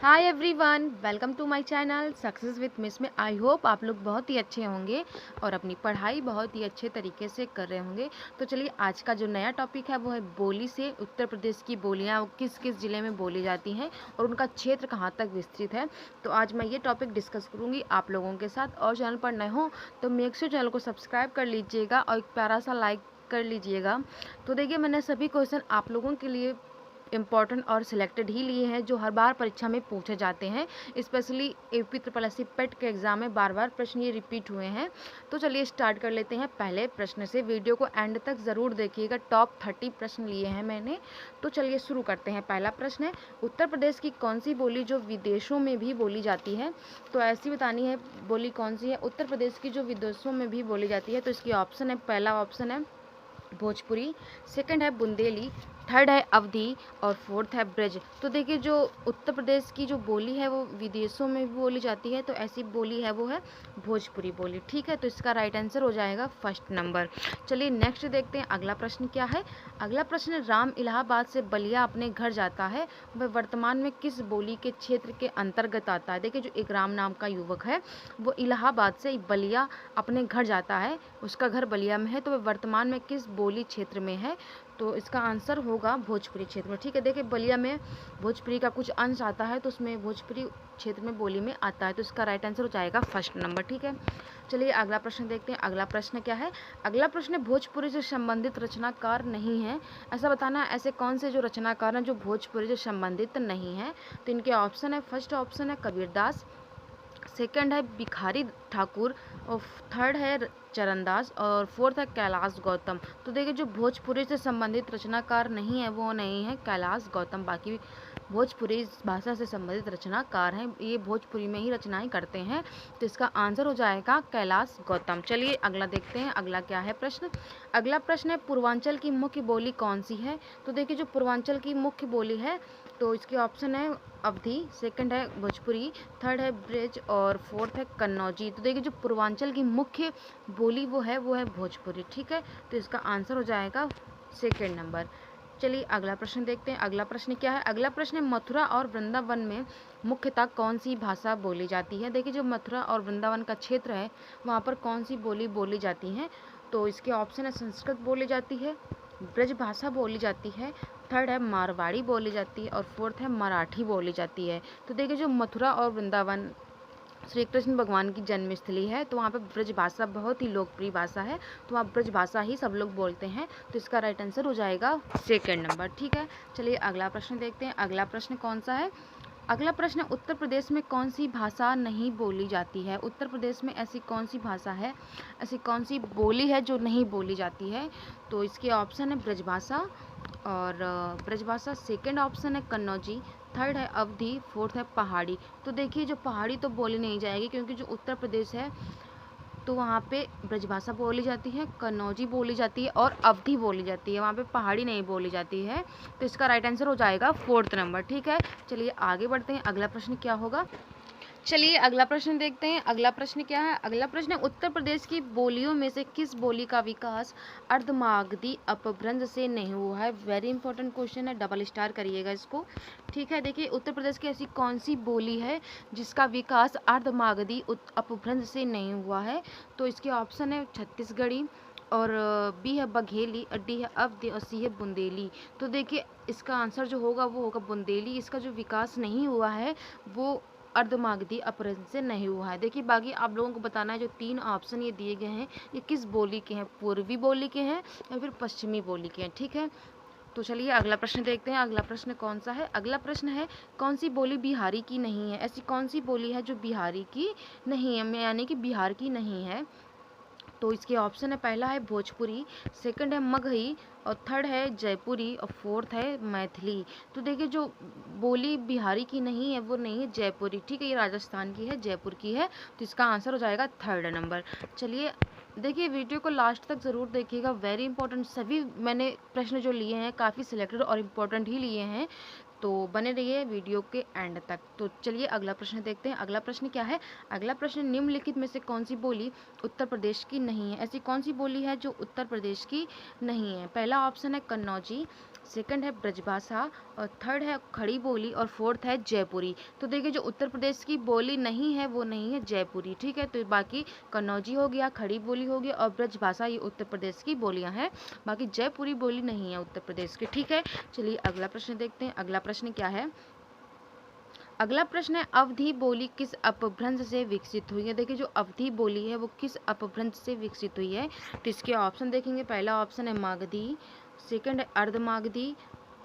Hi everyone, welcome to my channel success with miss में। I hope आप लोग बहुत ही अच्छे होंगे और अपनी पढ़ाई बहुत ही अच्छे तरीके से कर रहे होंगे। तो चलिए, आज का जो नया टॉपिक है वो है बोली से उत्तर प्रदेश की बोलियां किस किस ज़िले में बोली जाती हैं और उनका क्षेत्र कहाँ तक विस्तृत है। तो आज मैं ये टॉपिक डिस्कस करूँगी आप लोगों के साथ। और चैनल पर नए हो तो मेक श्योर चैनल को सब्सक्राइब कर लीजिएगा और एक प्यारा सा लाइक कर लीजिएगा। तो देखिए, मैंने सभी क्वेश्चन आप लोगों के लिए इम्पॉर्टेंट और सिलेक्टेड ही लिए हैं जो हर बार परीक्षा में पूछे जाते हैं। Specially UP triple S C PET के एग्जाम में बार बार प्रश्न ये रिपीट हुए हैं। तो चलिए स्टार्ट कर लेते हैं पहले प्रश्न से। वीडियो को एंड तक ज़रूर देखिएगा, टॉप 30 प्रश्न लिए हैं मैंने। तो चलिए शुरू करते हैं। पहला प्रश्न है, उत्तर प्रदेश की कौन सी बोली जो विदेशों में भी बोली जाती है। तो ऐसी बतानी है बोली कौन सी है उत्तर प्रदेश की जो विदेशों में भी बोली जाती है। तो इसकी ऑप्शन है, पहला ऑप्शन है भोजपुरी, सेकंड है बुंदेली, थर्ड है अवधी और फोर्थ है ब्रज। तो देखिए, जो उत्तर प्रदेश की जो बोली है वो विदेशों में भी बोली जाती है, तो ऐसी बोली है वो है भोजपुरी बोली। ठीक है, तो इसका राइट आंसर हो जाएगा फर्स्ट नंबर। चलिए नेक्स्ट देखते हैं अगला प्रश्न क्या है। अगला प्रश्न, राम इलाहाबाद से बलिया अपने घर जाता है, वह वर्तमान में किस बोली के क्षेत्र के अंतर्गत आता है। देखिए, जो एक राम नाम का युवक है वो इलाहाबाद से बलिया अपने घर जाता है, उसका घर बलिया में है, तो वह वर्तमान में किस बोली क्षेत्र में है। तो इसका आंसर होगा भोजपुरी क्षेत्र में। ठीक है, देखिए बलिया में भोजपुरी का कुछ अंश आता है, तो उसमें भोजपुरी क्षेत्र में बोली में आता है, तो इसका राइट आंसर हो जाएगा फर्स्ट नंबर। ठीक है, चलिए अगला प्रश्न देखते हैं। अगला प्रश्न क्या है। अगला प्रश्न, भोजपुरी से संबंधित रचनाकार नहीं है, ऐसा बताना है ऐसे कौन से जो रचनाकार हैं जो भोजपुरी से संबंधित नहीं है। तो इनके ऑप्शन है, फर्स्ट ऑप्शन है कबीरदास, सेकंड है भिखारी ठाकुर और थर्ड है चरणदास और फोर्थ है कैलाश गौतम। तो देखिए, जो भोजपुरी से संबंधित रचनाकार नहीं है वो नहीं है कैलाश गौतम, बाकी भोजपुरी भाषा से संबंधित रचनाकार हैं, ये भोजपुरी में ही रचनाएं करते हैं। तो इसका आंसर हो जाएगा कैलाश गौतम। चलिए अगला देखते हैं, अगला क्या है प्रश्न। अगला प्रश्न है, पूर्वांचल की मुख्य बोली कौन सी है। तो देखिए, जो पूर्वांचल की मुख्य बोली है तो इसके ऑप्शन है अवधी, सेकंड है भोजपुरी, थर्ड है ब्रज और फोर्थ है कन्नौजी। तो देखिए, जो पूर्वांचल की मुख्य बोली वो है भोजपुरी। ठीक है, तो इसका आंसर हो जाएगा सेकंड नंबर। चलिए अगला प्रश्न देखते हैं। अगला प्रश्न क्या है। अगला प्रश्न है, मथुरा और वृंदावन में मुख्यतः कौन सी भाषा बोली जाती है। देखिए, जो मथुरा और वृंदावन का क्षेत्र है वहाँ पर कौन सी बोली बोली जाती है। तो इसके ऑप्शन है, संस्कृत बोली जाती है, ब्रज भाषा बोली जाती है, थर्ड है मारवाड़ी बोली जाती है और फोर्थ है मराठी बोली जाती है। तो देखिए, जो मथुरा और वृंदावन श्री कृष्ण भगवान की जन्मस्थली है, तो वहाँ पे ब्रज भाषा बहुत ही लोकप्रिय भाषा है, तो वहाँ ब्रज भाषा ही सब लोग बोलते हैं, तो इसका राइट आंसर हो जाएगा सेकंड नंबर। ठीक है, चलिए अगला प्रश्न देखते हैं। अगला प्रश्न कौन सा है। अगला प्रश्न, उत्तर प्रदेश में कौन सी भाषा नहीं बोली जाती है। उत्तर प्रदेश में ऐसी कौन सी भाषा है, ऐसी कौन सी बोली है जो नहीं बोली जाती है। तो इसके ऑप्शन है ब्रजभाषा और ब्रजभाषा, सेकंड ऑप्शन है कन्नौजी, थर्ड है अवधी, फोर्थ है पहाड़ी। तो देखिए, जो पहाड़ी तो बोली नहीं जाएगी क्योंकि जो उत्तर प्रदेश है तो वहाँ पे ब्रजभाषा बोली जाती है, कन्नौजी बोली जाती है और अवधी बोली जाती है, वहाँ पे पहाड़ी नहीं बोली जाती है। तो इसका राइट आंसर हो जाएगा फोर्थ नंबर। ठीक है, चलिए आगे बढ़ते हैं। अगला प्रश्न क्या होगा। चलिए अगला प्रश्न देखते हैं। अगला प्रश्न क्या है। अगला प्रश्न, उत्तर प्रदेश की बोलियों में से किस बोली का विकास अर्धमागधी अपभ्रंश से नहीं हुआ है। वेरी इंपॉर्टेंट क्वेश्चन है, डबल स्टार करिएगा इसको। ठीक है, देखिए, उत्तर प्रदेश की ऐसी कौन सी बोली है जिसका विकास अर्धमागधी अपभ्रंश से नहीं हुआ है। तो इसके ऑप्शन है छत्तीसगढ़ी और बी है बघेली और डी है अवधी और सी है बुंदेली। तो देखिए, इसका आंसर जो होगा वो होगा बुंदेली। इसका जो विकास नहीं हुआ है वो अर्धमागधी अपभ्रंश से नहीं हुआ है। देखिए, बाकी आप लोगों को बताना है जो तीन ऑप्शन ये दिए गए हैं ये किस बोली के हैं, पूर्वी बोली के हैं या फिर पश्चिमी बोली के हैं। ठीक है, तो चलिए अगला प्रश्न देखते हैं। अगला प्रश्न कौन सा है। अगला प्रश्न है, कौन सी बोली बिहारी की नहीं है। ऐसी कौन सी बोली है जो बिहारी की नहीं है, यानी कि बिहार की नहीं है। तो इसके ऑप्शन है, पहला है भोजपुरी, सेकंड है मगही और थर्ड है जयपुरी और फोर्थ है मैथिली। तो देखिए, जो बोली बिहारी की नहीं है वो नहीं है जयपुरी। ठीक है, ये राजस्थान की है, जयपुर की है, तो इसका आंसर हो जाएगा थर्ड नंबर। चलिए देखिए, वीडियो को लास्ट तक ज़रूर देखिएगा, वेरी इंपॉर्टेंट सभी मैंने प्रश्न जो लिए हैं काफ़ी सिलेक्टेड और इम्पोर्टेंट ही लिए हैं, तो बने रहिए वीडियो के एंड तक। तो चलिए अगला प्रश्न देखते हैं। अगला प्रश्न क्या है। अगला प्रश्न, निम्नलिखित में से कौन सी बोली उत्तर प्रदेश की नहीं है। ऐसी कौन सी बोली है जो उत्तर प्रदेश की नहीं है। पहला ऑप्शन है कन्नौजी, सेकंड है ब्रजभाषा और थर्ड है खड़ी बोली और फोर्थ है जयपुरी। तो देखिए जो उत्तर प्रदेश की बोली नहीं है वो नहीं है जयपुरी, ठीक है। तो बाकी कन्नौजी हो गया, खड़ी बोली हो गया और ब्रजभाषा ये उत्तर प्रदेश की बोलियां हैं, बाकी जयपुरी बोली नहीं है उत्तर प्रदेश की, ठीक है। चलिए अगला प्रश्न देखते हैं। अगला प्रश्न क्या है? अगला प्रश्न है अवधी बोली किस अपभ्रंश से विकसित हुई है? देखिए जो अवधी बोली है वो किस अपभ्रंश से विकसित हुई है? तो इसके ऑप्शन देखेंगे। पहला ऑप्शन है मागधी, सेकंड है अर्धमागधी,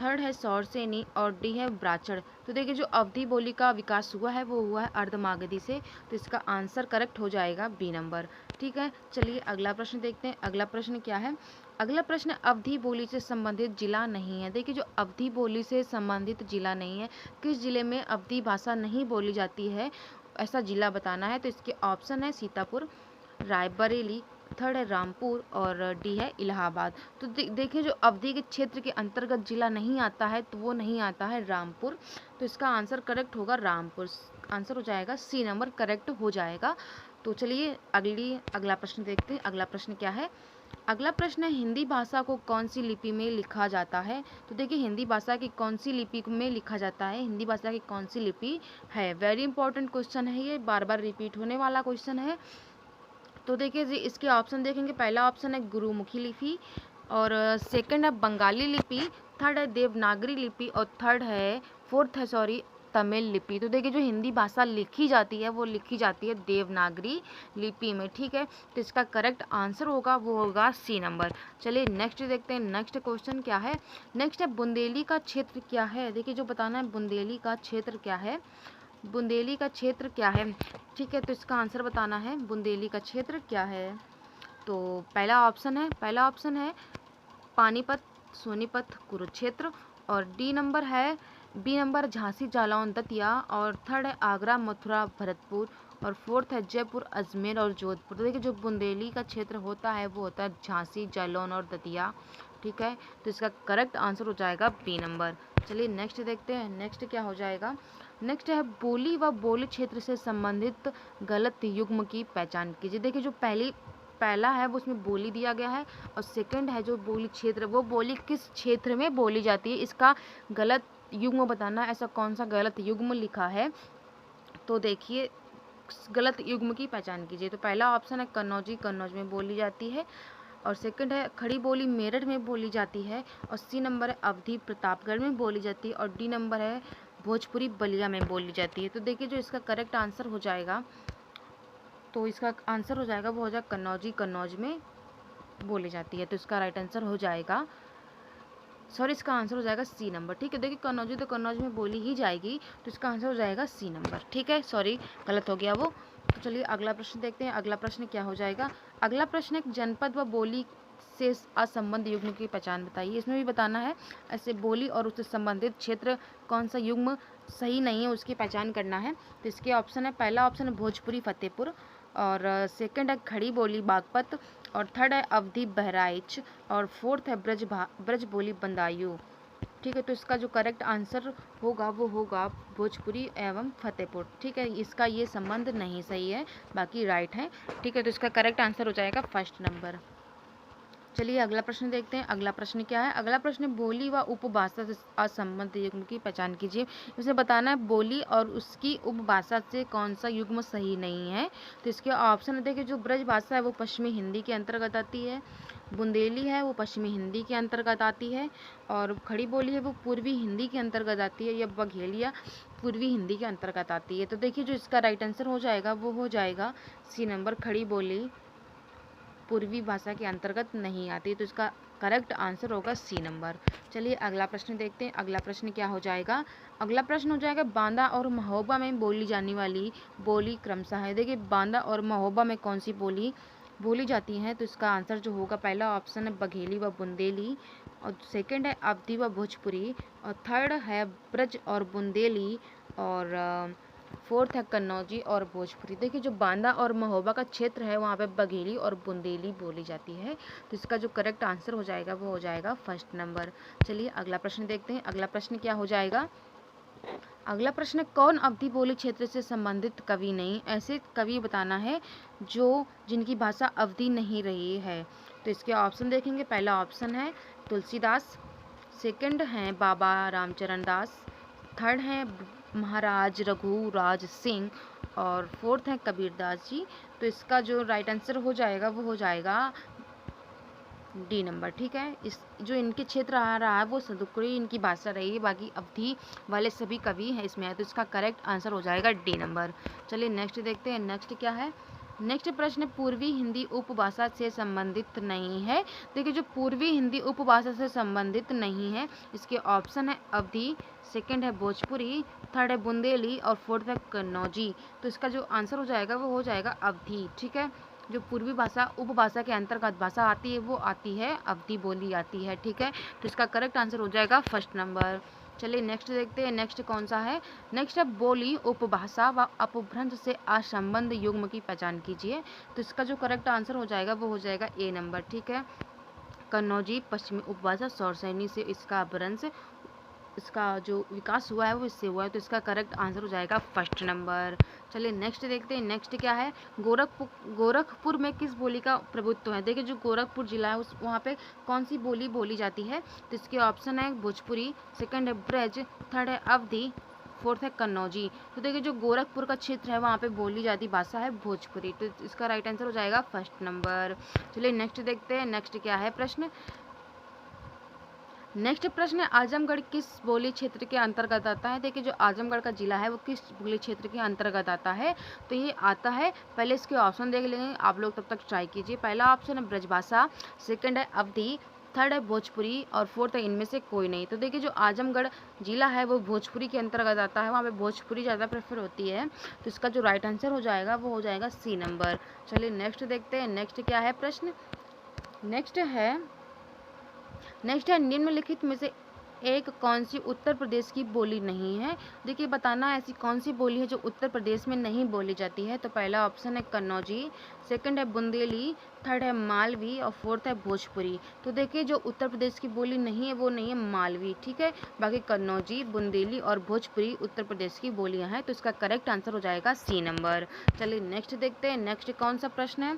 थर्ड है सौरसेनी और डी है ब्राह्मण। तो देखिए जो अवधी बोली का विकास हुआ है वो हुआ है अर्धमागधी से, तो इसका आंसर करेक्ट हो जाएगा बी नंबर, ठीक है। चलिए अगला प्रश्न देखते हैं। अगला प्रश्न क्या है? अगला प्रश्न अवधी बोली से संबंधित जिला नहीं है। देखिए जो अवधी बोली से संबंधित जिला नहीं है, किस जिले में अवधी भाषा नहीं बोली जाती है ऐसा जिला बताना है। तो इसके ऑप्शन है सीतापुर, रायबरेली, थर्ड है रामपुर और डी है इलाहाबाद। तो देखिए जो अवधी के क्षेत्र के अंतर्गत जिला नहीं आता है तो वो नहीं आता है रामपुर, तो इसका आंसर करेक्ट होगा रामपुर, आंसर हो जाएगा सी नंबर, करेक्ट हो जाएगा। तो चलिए अगला प्रश्न देखते हैं। अगला प्रश्न क्या है? अगला प्रश्न है हिंदी भाषा को कौन सी लिपि में लिखा जाता है? तो देखिए हिंदी भाषा की कौन सी लिपि में लिखा जाता है, हिंदी भाषा की कौन सी लिपि है? वेरी इंपॉर्टेंट क्वेश्चन है, ये बार बार रिपीट होने वाला क्वेश्चन है। तो देखिए जी इसके ऑप्शन देखेंगे। पहला ऑप्शन है गुरुमुखी लिपि और सेकंड है बंगाली लिपि, थर्ड है देवनागरी लिपि और फोर्थ है तमिल लिपि। तो देखिए जो हिंदी भाषा लिखी जाती है वो लिखी जाती है देवनागरी लिपि में, ठीक है। तो इसका करेक्ट आंसर होगा वो होगा सी नंबर। चलिए नेक्स्ट देखते हैं। नेक्स्ट क्वेश्चन क्या है? नेक्स्ट है बुंदेली का क्षेत्र क्या है? देखिए जो बताना है बुंदेली का क्षेत्र क्या है, बुंदेली का क्षेत्र क्या है, ठीक है। तो इसका आंसर बताना है बुंदेली का क्षेत्र क्या है। तो पहला ऑप्शन है पानीपत, सोनीपत, कुरुक्षेत्र और बी नंबर झांसी, जालौन, दतिया और थर्ड है आगरा, मथुरा, भरतपुर और फोर्थ है जयपुर, अजमेर और जोधपुर। तो देखिए जो बुंदेली का क्षेत्र होता है वो होता है झांसी, जालौन और दतिया, ठीक है। तो इसका करेक्ट आंसर हो जाएगा बी नंबर। चलिए नेक्स्ट देखते हैं। नेक्स्ट क्या हो जाएगा? नेक्स्ट है बोली व बोली क्षेत्र से संबंधित गलत युग्म की पहचान कीजिए। देखिए जो पहला है वो उसमें बोली दिया गया है और सेकंड है जो बोली क्षेत्र, वो बोली किस क्षेत्र में बोली जाती है, इसका गलत युग्म बताना है। ऐसा कौन सा गलत युग्म लिखा है? तो देखिए गलत युग्म की पहचान कीजिए। तो पहला ऑप्शन है कन्नौजी, कन्नौज में बोली जाती है और सेकंड है खड़ी बोली मेरठ में बोली जाती है और सी नंबर है अवधी प्रतापगढ़ में बोली जाती है और डी नंबर है भोजपुरी बलिया में बोली जाती है। तो देखिए जो इसका करेक्ट आंसर हो जाएगा, तो इसका आंसर हो जाएगा वो हो जाएगा कन्नौजी, कन्नौज में बोली जाती है। तो इसका राइट आंसर हो जाएगा इसका आंसर हो जाएगा सी नंबर, ठीक है। देखिए कन्नौजी तो कन्नौज में बोली ही जाएगी, तो इसका आंसर हो जाएगा सी नंबर, ठीक है। गलत हो गया वो। तो चलिए अगला प्रश्न देखते हैं। अगला प्रश्न क्या हो जाएगा? अगला प्रश्न एक जनपद व बोली से असंबद्ध युग्म की पहचान बताइए। इसमें भी बताना है ऐसे बोली और उससे संबंधित क्षेत्र कौन सा युग्म सही नहीं है उसकी पहचान करना है। तो इसके ऑप्शन है, पहला ऑप्शन है भोजपुरी फतेहपुर और सेकंड है खड़ी बोली बागपत और थर्ड है अवधी बहराइच और फोर्थ है ब्रज बोली बंदायू, ठीक है। तो इसका जो करेक्ट आंसर होगा वो होगा भोजपुरी एवं फतेहपुर, ठीक है। इसका ये संबंध नहीं सही है, बाकी राइट है, ठीक है। तो इसका करेक्ट आंसर हो जाएगा फर्स्ट नंबर। चलिए अगला प्रश्न देखते हैं। अगला प्रश्न क्या है? अगला प्रश्न बोली व उपभाषा से असंबद्ध युग्म की पहचान कीजिए। इसमें बताना है बोली और उसकी उपभाषा से कौन सा युग्म सही नहीं है। तो इसके ऑप्शन देखिए, जो ब्रज भाषा है वो पश्चिमी हिंदी के अंतर्गत आती है, बुंदेली है वो पश्चिमी हिंदी के अंतर्गत आती है और खड़ी बोली है वो पूर्वी हिंदी के अंतर्गत आती है, या बघेलिया पूर्वी हिंदी के अंतर्गत आती है। तो देखिए जो इसका राइट आंसर हो जाएगा वो हो जाएगा सी नंबर, खड़ी बोली पूर्वी भाषा के अंतर्गत नहीं आती, तो इसका करेक्ट आंसर होगा सी नंबर। चलिए अगला प्रश्न देखते हैं। अगला प्रश्न क्या हो जाएगा? अगला प्रश्न हो जाएगा बांदा और महोबा में बोली जाने वाली बोली क्रमशः है। देखिए बांदा और महोबा में कौन सी बोली बोली जाती हैं, तो इसका आंसर जो होगा, पहला ऑप्शन है बघेली व बुंदेली और सेकंड है अवधी व भोजपुरी और थर्ड है ब्रज और बुंदेली और फोर्थ है कन्नौजी और भोजपुरी। देखिए जो बांदा और महोबा का क्षेत्र है वहाँ पे बघेली और बुंदेली बोली जाती है, तो इसका जो करेक्ट आंसर हो जाएगा वो हो जाएगा फर्स्ट नंबर। चलिए अगला प्रश्न देखते हैं। अगला प्रश्न क्या हो जाएगा? अगला प्रश्न, कौन अवधी बोली क्षेत्र से संबंधित कवि नहीं? ऐसे कवि बताना है जिनकी भाषा अवधी नहीं रही है। तो इसके ऑप्शन देखेंगे। पहला ऑप्शन है तुलसीदास, सेकंड हैं बाबा रामचरण दास, थर्ड हैं महाराज रघुराज सिंह और फोर्थ है कबीरदास जी। तो इसका जो राइट आंसर हो जाएगा वो हो जाएगा डी नंबर। ठीक है, इस जो इनके क्षेत्र आ रहा है वो सदुक्री इनकी भाषा रही है, बाकी अवधि वाले सभी कवि हैं इसमें है, तो इसका करेक्ट आंसर हो जाएगा डी नंबर। चलिए नेक्स्ट देखते हैं, नेक्स्ट क्या है। नेक्स्ट प्रश्न पूर्वी हिंदी उपभाषा से संबंधित नहीं है। देखिए जो पूर्वी हिंदी उपभाषा से संबंधित नहीं है, इसके ऑप्शन है अवधी, सेकंड है भोजपुरी, थर्ड है बुंदेली और फोर्थ है कन्नौजी। तो इसका जो आंसर हो जाएगा वो हो जाएगा अवधी। ठीक है, जो पूर्वी भाषा उपभाषा के अंतर्गत भाषा आती है वो आती है अवधी बोली आती है। ठीक है, तो इसका करेक्ट आंसर हो जाएगा फर्स्ट नंबर। चलिए नेक्स्ट देखते हैं, नेक्स्ट कौन सा है। नेक्स्ट है बोली उपभाषा व अपभ्रंश से असंबद्ध युग्म की पहचान कीजिए। तो इसका जो करेक्ट आंसर हो जाएगा वो हो जाएगा ए नंबर। ठीक है, कन्नौजी पश्चिमी उपभाषा सौरसैनी से इसका अपभ्रंश, इसका जो विकास हुआ है वो इससे हुआ है, तो इसका करेक्ट आंसर हो जाएगा फर्स्ट नंबर। चलिए नेक्स्ट देखते हैं, नेक्स्ट क्या है। गोरखपुर में किस बोली का प्रभुत्व है। देखिए जो गोरखपुर जिला है उस वहाँ पे कौन सी बोली बोली जाती है, तो इसके ऑप्शन है भोजपुरी, सेकंड है ब्रज, थर्ड है अवधी, फोर्थ है कन्नौजी। तो देखिए जो गोरखपुर का क्षेत्र है वहाँ पे बोली जाती भाषा है भोजपुरी, तो इसका राइट आंसर हो जाएगा फर्स्ट नंबर। चलिए नेक्स्ट देखते हैं, नेक्स्ट क्या है प्रश्न। नेक्स्ट प्रश्न है आजमगढ़ किस बोली क्षेत्र के अंतर्गत आता है। देखिए जो आजमगढ़ का जिला है वो किस बोली क्षेत्र के अंतर्गत आता है, तो ये आता है, पहले इसके ऑप्शन देख लेंगे आप लोग, तब तक ट्राई कीजिए। पहला ऑप्शन है ब्रजभाषा, सेकंड है अवधी, थर्ड है भोजपुरी और फोर्थ है इनमें से कोई नहीं। तो देखिए जो आजमगढ़ जिला है वो भोजपुरी के अंतर्गत आता है, वहाँ पे भोजपुरी ज़्यादा प्रेफर होती है, तो इसका जो राइट आंसर हो जाएगा वो हो जाएगा सी नंबर। चलिए नेक्स्ट देखते हैं, नेक्स्ट क्या है प्रश्न। नेक्स्ट है निम्नलिखित में से एक कौन सी उत्तर प्रदेश की बोली नहीं है। देखिए बताना ऐसी कौन सी बोली है जो उत्तर प्रदेश में नहीं बोली जाती है। तो पहला ऑप्शन है कन्नौजी, सेकंड है बुंदेली, थर्ड है मालवी और फोर्थ है भोजपुरी। तो देखिए जो उत्तर प्रदेश की बोली नहीं है वो नहीं है मालवी। ठीक है, बाकी कन्नौजी, बुंदेली और भोजपुरी उत्तर प्रदेश की बोलियां हैं, तो इसका करेक्ट आंसर हो जाएगा सी नंबर। चलिए नेक्स्ट देखते हैं, नेक्स्ट कौन सा प्रश्न है।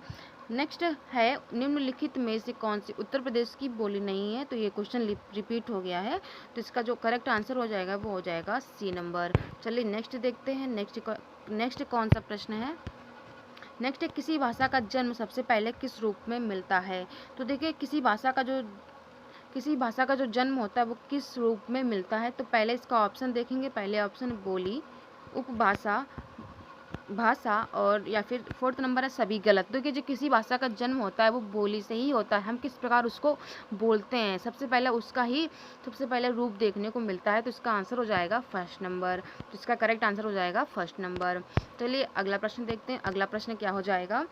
नेक्स्ट है निम्नलिखित में से कौन सी उत्तर प्रदेश की बोली नहीं है। तो ये क्वेश्चन रिपीट हो गया है, तो इसका जो करेक्ट आंसर हो जाएगा वो हो जाएगा सी नंबर। चलिए नेक्स्ट देखते हैं, नेक्स्ट कौन सा प्रश्न है। नेक्स्ट है किसी भाषा का जन्म सबसे पहले किस रूप में मिलता है। तो देखिए किसी भाषा का जो जन्म होता है वो किस रूप में मिलता है। तो पहले इसका ऑप्शन देखेंगे, पहले ऑप्शन बोली, उपभाषा, भाषा और या फिर फोर्थ नंबर है सभी गलत। देखिए जो किसी भाषा का जन्म होता है वो बोली से ही होता है, हम किस प्रकार उसको बोलते हैं सबसे पहले उसका ही सबसे पहले रूप देखने को मिलता है, तो इसका आंसर हो जाएगा फर्स्ट नंबर। तो इसका करेक्ट आंसर हो जाएगा फर्स्ट नंबर। चलिए अगला प्रश्न देखते हैं, अगला प्रश्न क्या हो जाएगा।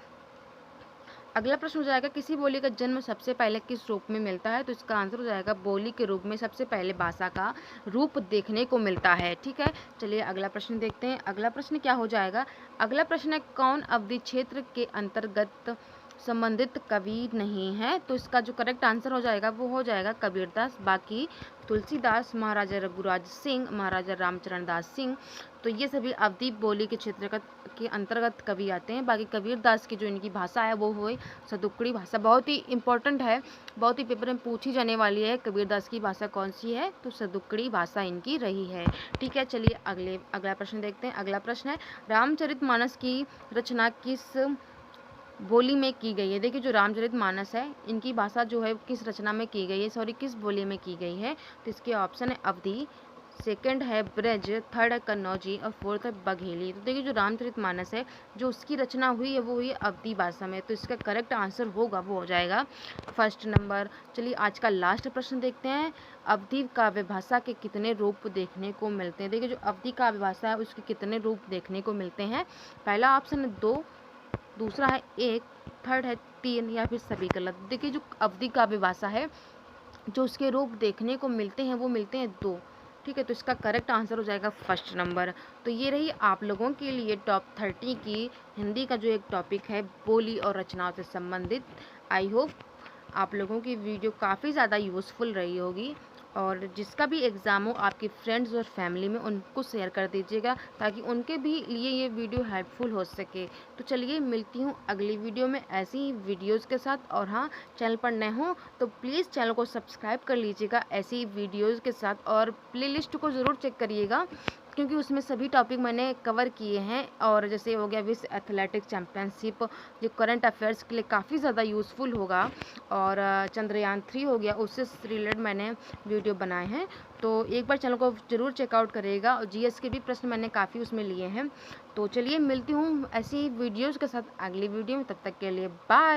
अगला प्रश्न हो जाएगा किसी बोली का जन्म सबसे पहले किस रूप में मिलता है। तो इसका आंसर हो जाएगा बोली के रूप में सबसे पहले भाषा का रूप देखने को मिलता है। ठीक है, चलिए अगला प्रश्न देखते हैं, अगला प्रश्न क्या हो जाएगा। अगला प्रश्न है कौन अवधि क्षेत्र के अंतर्गत संबंधित कवि नहीं है। तो इसका जो करेक्ट आंसर हो जाएगा वो हो जाएगा कबीरदास, बाकी तुलसीदास, महाराजा रघुराज सिंह, महाराजा रामचरण दास सिंह, तो ये सभी अवधि बोली के क्षेत्र के अंतर्गत कवि आते हैं। बाकी कबीरदास की जो इनकी भाषा है वो हुई सदुक्कड़ी भाषा, बहुत ही इंपॉर्टेंट है, बहुत ही पेपर में पूछी जाने वाली है। कबीरदास की भाषा कौन सी है, तो सदुक्कड़ी भाषा इनकी रही है। ठीक है, चलिए अगला प्रश्न देखते हैं। अगला प्रश्न है रामचरितमानस की रचना किस बोली में की गई है। देखिए जो रामचरितमानस है इनकी भाषा जो है किस रचना में की गई है, सॉरी किस बोली में की गई है। तो इसके ऑप्शन है अवधी, सेकंड है ब्रज, थर्ड है कन्नौजी और फोर्थ है बघेली। तो देखिए जो रामचरितमानस है जो उसकी रचना हुई है वो हुई है अवधी भाषा में, तो इसका करेक्ट आंसर होगा वो हो जाएगा फर्स्ट नंबर। चलिए आज का लास्ट प्रश्न देखते हैं, अवधी काव्य भाषा के कितने रूप देखने को मिलते हैं। देखिए जो अवधी काव्य भाषा है उसके कितने रूप देखने को मिलते हैं। पहला ऑप्शन है 2, दूसरा है 1, थर्ड है 3 या फिर सभी गलत। देखिए जो अवधी काव्य भाषा है जो उसके रूप देखने को मिलते हैं वो मिलते हैं 2। ठीक है, तो इसका करेक्ट आंसर हो जाएगा फर्स्ट नंबर। तो ये रही आप लोगों के लिए टॉप 30 की हिंदी का जो एक टॉपिक है बोली और रचनाओं से संबंधित। आई होप आप लोगों की वीडियो काफ़ी ज़्यादा यूज़फुल रही होगी और जिसका भी एग्ज़ाम हो आपके फ्रेंड्स और फैमिली में उनको शेयर कर दीजिएगा, ताकि उनके भी लिए ये वीडियो हेल्पफुल हो सके। तो चलिए मिलती हूँ अगली वीडियो में ऐसी ही वीडियोज़ के साथ। और हाँ, चैनल पर नए हों तो प्लीज़ चैनल को सब्सक्राइब कर लीजिएगा ऐसी वीडियोज़ के साथ, और प्लेलिस्ट को ज़रूर चेक करिएगा, क्योंकि उसमें सभी टॉपिक मैंने कवर किए हैं। और जैसे हो गया विश्व एथलेटिक चैम्पियनशिप, जो करंट अफेयर्स के लिए काफ़ी ज़्यादा यूज़फुल होगा। और चंद्रयान 3 हो गया, उससे रिलेटेड मैंने वीडियो बनाए हैं। तो एक बार चैनल को ज़रूर चेकआउट करिएगा। और जीएस के भी प्रश्न मैंने काफ़ी उसमें लिए हैं। तो चलिए मिलती हूँ ऐसी वीडियोज़ के साथ अगली वीडियो में, तब तक के लिए बाय।